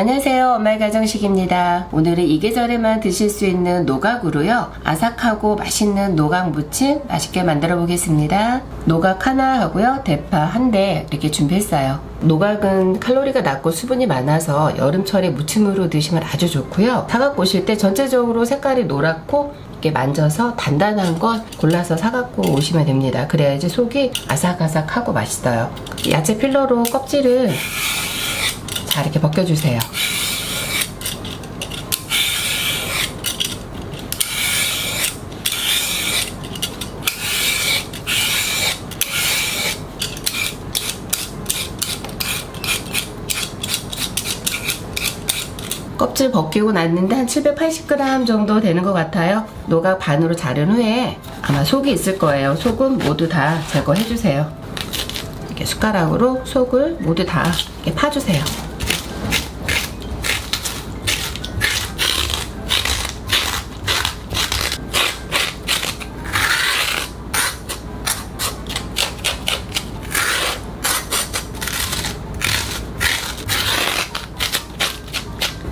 안녕하세요, 엄마의 가정식입니다. 오늘은 이 계절에만 드실 수 있는 노각으로요, 아삭하고 맛있는 노각 무침 맛있게 만들어 보겠습니다. 노각 하나 하고요, 대파 한 대 이렇게 준비했어요. 노각은 칼로리가 낮고 수분이 많아서 여름철에 무침으로 드시면 아주 좋고요, 사갖고 오실 때 전체적으로 색깔이 노랗고 이렇게 만져서 단단한 건 골라서 사갖고 오시면 됩니다. 그래야지 속이 아삭아삭하고 맛있어요. 야채 필러로 껍질을 자, 이렇게 벗겨주세요. 껍질 벗기고 났는데 한 780g 정도 되는 것 같아요. 노각 반으로 자른 후에 아마 속이 있을 거예요. 속은 모두 다 제거해주세요. 이렇게 숟가락으로 속을 모두 다 이렇게 파주세요.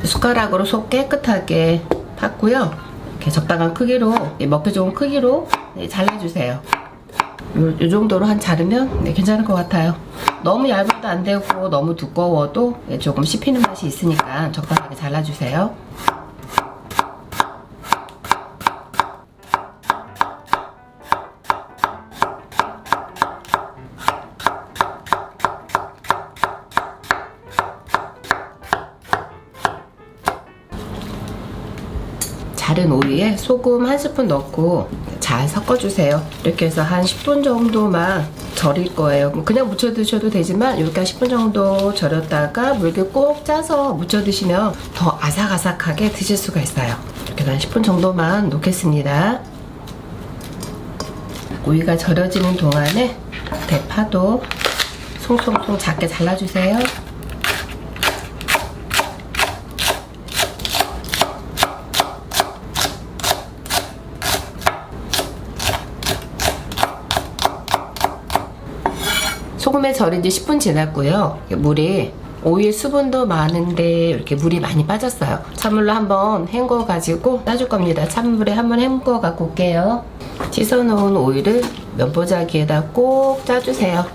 숟가락으로 속 깨끗하게 팠고요. 이렇게 적당한 크기로, 먹기 좋은 크기로 잘라주세요. 요 정도로 한 자르면 괜찮을 것 같아요. 너무 얇아도 안 되고 너무 두꺼워도 조금 씹히는 맛이 있으니까 적당하게 잘라주세요. 자른 오이에 소금 한 스푼 넣고 잘 섞어주세요. 이렇게 해서 한 10분 정도만 절일 거예요. 그냥 무쳐 드셔도 되지만 이렇게 한 10분 정도 절였다가 물기 꼭 짜서 무쳐 드시면 더 아삭아삭하게 드실 수가 있어요. 이렇게 한 10분 정도만 놓겠습니다. 오이가 절여지는 동안에 대파도 송송송 작게 잘라주세요. 소금에 절인 지 10분 지났고요. 물이 오일 수분도 많은데 이렇게 물이 많이 빠졌어요. 찬물로 한번 헹궈 가지고 따줄 겁니다. 찬물에 한번 헹궈 갖고 올게요. 씻어 놓은 오일을 면보자기에다 꼭 짜주세요.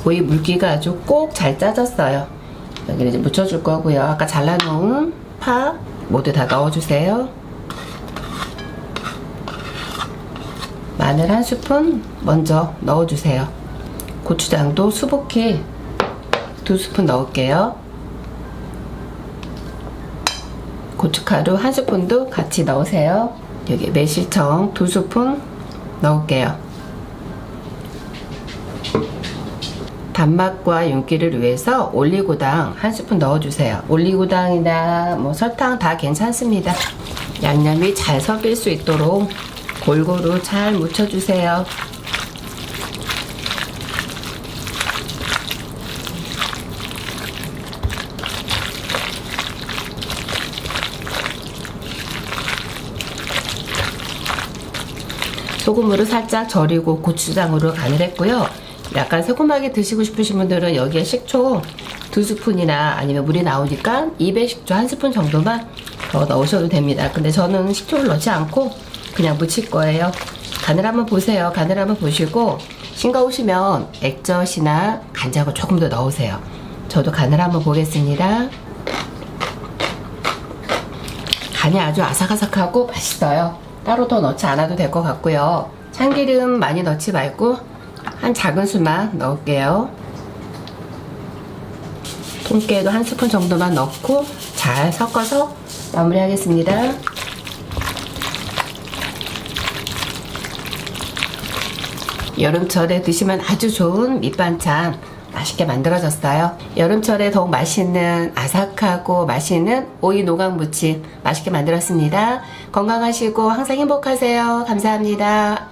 오이 물기가 아주 꼭 잘 짜졌어요. 여기를 이제 묻혀줄 거고요. 아까 잘라놓은 파 모두 다 넣어주세요. 마늘 한 스푼 먼저 넣어주세요. 고추장도 수북히 2스푼 넣을게요. 고춧가루 한 스푼도 같이 넣으세요. 여기 매실청 2스푼 넣을게요. 단맛과 윤기를 위해서 올리고당 한 스푼 넣어주세요. 올리고당이나 설탕 다 괜찮습니다. 양념이 잘 섞일 수 있도록 골고루 잘 묻혀주세요. 소금으로 살짝 절이고 고추장으로 간을 했고요. 약간 새콤하게 드시고 싶으신 분들은 여기에 식초 2스푼이나 아니면 물이 나오니까 200식초 1스푼 정도만 더 넣으셔도 됩니다. 근데 저는 식초를 넣지 않고 그냥 무칠 거예요. 간을 한번 보세요. 간을 한번 보시고 싱거우시면 액젓이나 간장을 조금 더 넣으세요. 저도 간을 한번 보겠습니다. 간이 아주 아삭아삭하고 맛있어요. 따로 더 넣지 않아도 될 것 같고요. 참기름 많이 넣지 말고 한 작은 수만 넣을게요. 통깨도 한 스푼 정도만 넣고 잘 섞어서 마무리하겠습니다. 여름철에 드시면 아주 좋은 밑반찬 맛있게 만들어졌어요. 여름철에 더욱 맛있는 아삭하고 맛있는 오이 노각 무침 맛있게 만들었습니다. 건강하시고 항상 행복하세요. 감사합니다.